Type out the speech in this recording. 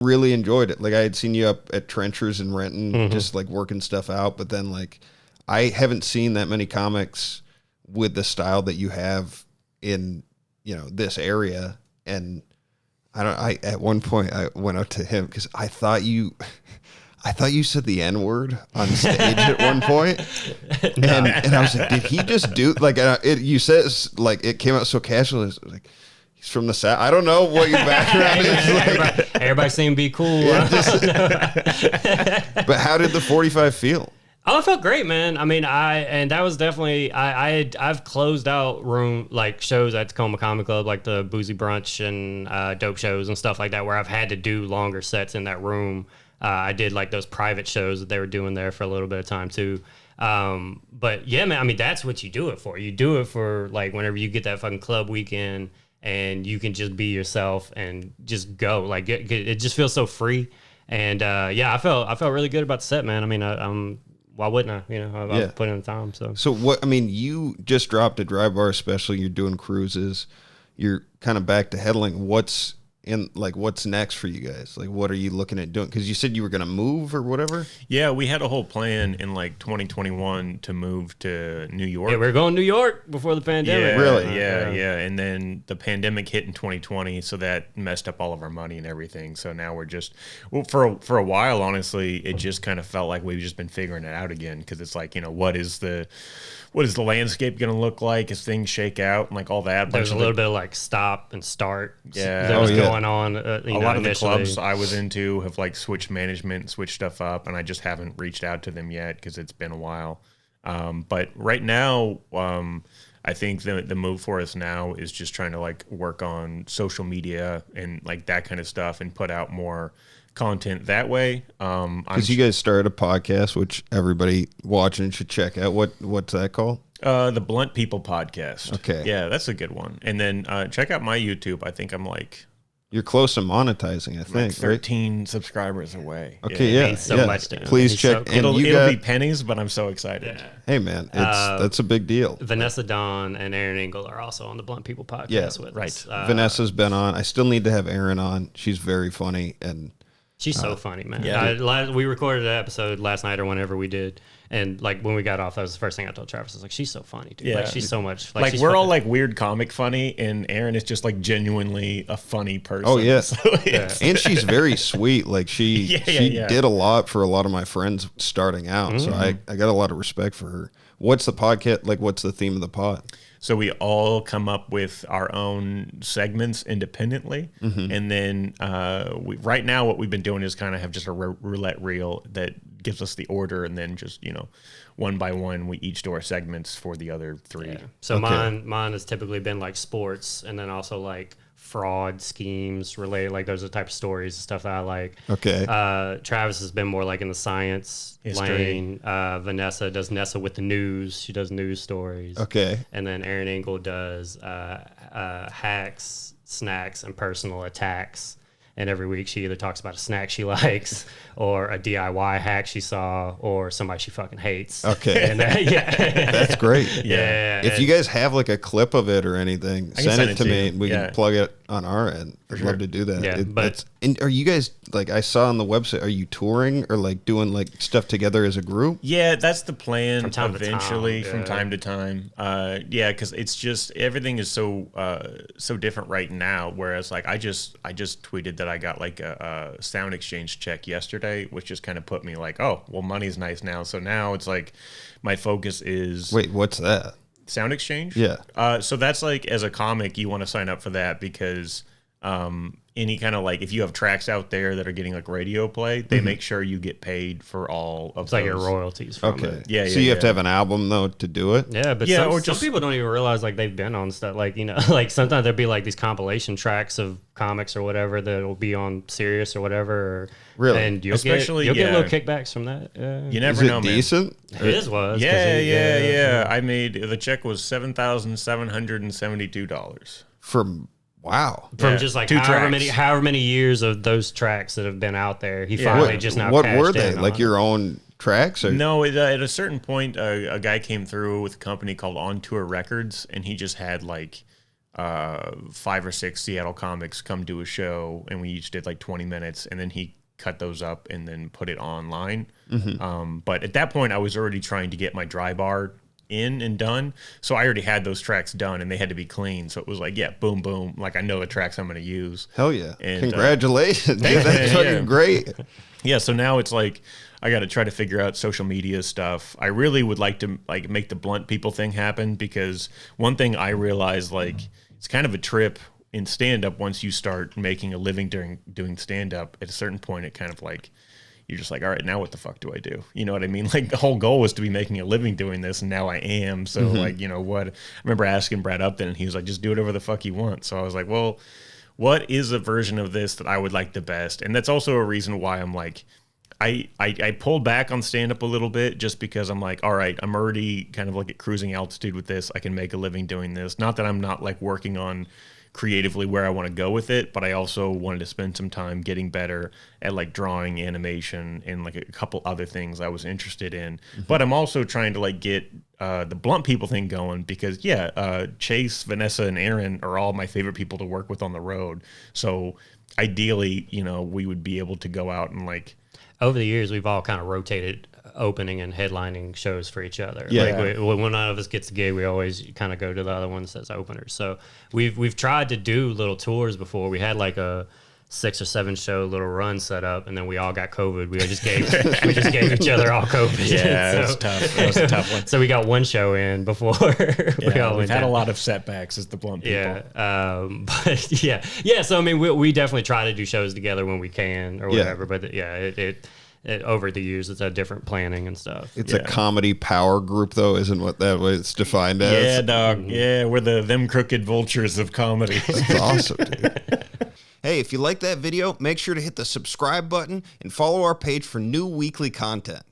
really enjoyed it. Like I had seen you up at Trenchers in Renton, just like working stuff out. But then like I haven't seen that many comics with the style that you have in, you know, this area. And at one point I went up to him because I thought you said the N-word on stage at one point. And I was like, did he just do like you said like it came out so casual. It was like, he's from the South. I don't know what your background is. Like, everybody seemed to be cool. Yeah, but how did the 45 feel? Oh, it felt great, man. I mean, that was definitely I've closed out like shows at Tacoma Comic Club, like the Boozy Brunch and dope shows and stuff like that, where I've had to do longer sets in that room. I did like those private shows that they were doing there for a little bit of time too. But yeah, man, I mean, that's what you do it for. You do it for like whenever you get that fucking club weekend and you can just be yourself and just go. Like it just feels so free. And yeah, I felt really good about the set, man. I mean, why wouldn't I? You know, I've put in the time. So what? I mean, you just dropped a Dry Bar special. You're doing cruises. You're kind of back to headlining. What's next for you guys? Like, what are you looking at doing? Because you said you were going to move or whatever. Yeah, we had a whole plan in like 2021 to move to New York. Yeah, we were going to New York before the pandemic. Yeah, really? Yeah. And then the pandemic hit in 2020, so that messed up all of our money and everything. So now we're just, for a while, honestly, it just kind of felt like we've just been figuring it out again. Because it's like, you know, what is the landscape going to look like as things shake out and like all that? There's a little bit of like stop and start. Yeah. That was going on. A lot of the clubs I was into have like switched management, switched stuff up, and I just haven't reached out to them yet because it's been a while. But right now, I think the move for us now is just trying to like work on social media and like that kind of stuff and put out more content that way. Because you guys started a podcast, which everybody watching should check out. What's that called? The Blunt People Podcast. Okay. Yeah, that's a good one. And then check out my YouTube. I think I'm like... You're close to monetizing, I think, like 13 subscribers away. Okay, yeah. It means so much to him. Please check. So cool. It'll be pennies, but I'm so excited. Yeah. Hey, man, that's a big deal. Vanessa Dawn and Aaron Engel are also on the Blunt People podcast with us. Vanessa's been on. I still need to have Aaron on. She's very funny and... She's so funny, man. Yeah. We recorded an episode last night or whenever we did, and like when we got off, that was the first thing I told Travis. I was like, "She's so funny, dude. Yeah. Like she's so much like we're all like weird comic funny, and Aaron is just like genuinely a funny person. Oh yeah, so and she's very sweet. Like she did a lot for a lot of my friends starting out, so I got a lot of respect for her. What's the podcast like? What's the theme of the pod? So we all come up with our own segments independently, and then right now what we've been doing is kind of have just a roulette reel that gives us the order, and then just one by one we each do our segments for the other three. Yeah. So mine has typically been like sports, and then also like fraud schemes related, like those are the type of stories and stuff that I like. Okay. Travis has been more like in the science lane. Vanessa does Nessa with the news. She does news stories. Okay. And then Aaron Engel does hacks, snacks, and personal attacks. And every week she either talks about a snack she likes or a DIY hack she saw or somebody she fucking hates. Okay. And that's great. Yeah. If you guys have like a clip of it or anything, send it to me. We can plug it on our end. I'd love to do that. Yeah, and are you guys, like I saw on the website, are you touring or like doing like stuff together as a group? Yeah, that's the plan from time to time. Yeah, because it's just everything is so different right now. Whereas like I just tweeted that I got like a Sound Exchange check yesterday, which just kind of put me like, oh, well, money's nice now. So now it's like my focus is... Wait, what's that? Sound Exchange? Yeah. So that's like, as a comic, you want to sign up for that because any kind of like, if you have tracks out there that are getting like radio play, they make sure you get paid for all of it's like your royalties from it. Yeah. So you have to have an album though to do it? Yeah, but some people don't even realize like they've been on stuff like, like sometimes there'll be like these compilation tracks of comics or whatever that will be on Sirius or whatever. Really? And you'll get little kickbacks from that. You never know, man. Decent? His was. Yeah. I made, the check was $7,772. Wow. From just like however many years of those tracks that have been out there, he finally just now What cashed were they? in Like on your own tracks? Or? No, at a certain point, a guy came through with a company called On Tour Records, and he just had like 5 or 6 Seattle comics come to a show, and we each did like 20 minutes, and then he cut those up and then put it online. But at that point, I was already trying to get my dry bar in and done, so I already had those tracks done, and they had to be clean. So it was like, yeah, boom, boom. Like, I know the tracks I'm going to use. Hell yeah! And, congratulations, dude, that's fucking great. Yeah, so now it's like I got to try to figure out social media stuff. I really would like to like make the blunt people thing happen, because one thing I realized, like, it's kind of a trip in stand up once you start making a living doing stand up. At a certain point, it kind of like, you're just like, all right, now what the fuck do I do? You know what I mean? Like, the whole goal was to be making a living doing this, and now I am. So like, you know what? I remember asking Brad Upton, and he was like, just do whatever the fuck you want. So I was like, well, what is a version of this that I would like the best? And that's also a reason why I'm like, I pulled back on stand-up a little bit, just because I'm like, all right, I'm already kind of like at cruising altitude with this. I can make a living doing this. Not that I'm not like working on creatively where I want to go with it, but I also wanted to spend some time getting better at like drawing, animation, and like a couple other things I was interested in. But I'm also trying to like get the blunt people thing going, because Chase, Vanessa, and Aaron are all my favorite people to work with on the road. So ideally, you know, we would be able to go out and like, over the years, we've all kind of rotated opening and headlining shows for each other. Yeah. Like when one of us gets a gig, we always kind of go to the other ones as openers. So we've tried to do little tours before. We had like a 6 or 7 show little run set up, and then we all got COVID. We just gave each other all COVID. Yeah, so, it was tough. That was a tough one. So we got one show in before we've had a lot of setbacks as the blunt people. Yeah, but yeah. So I mean, we definitely try to do shows together when we can or whatever. But yeah, it over the years, it's a different planning and stuff. It's a comedy power group, though, isn't what that way it's defined as? Yeah, dog. Yeah, we're them crooked vultures of comedy. That's awesome, dude. Hey, if you like that video, make sure to hit the subscribe button and follow our page for new weekly content.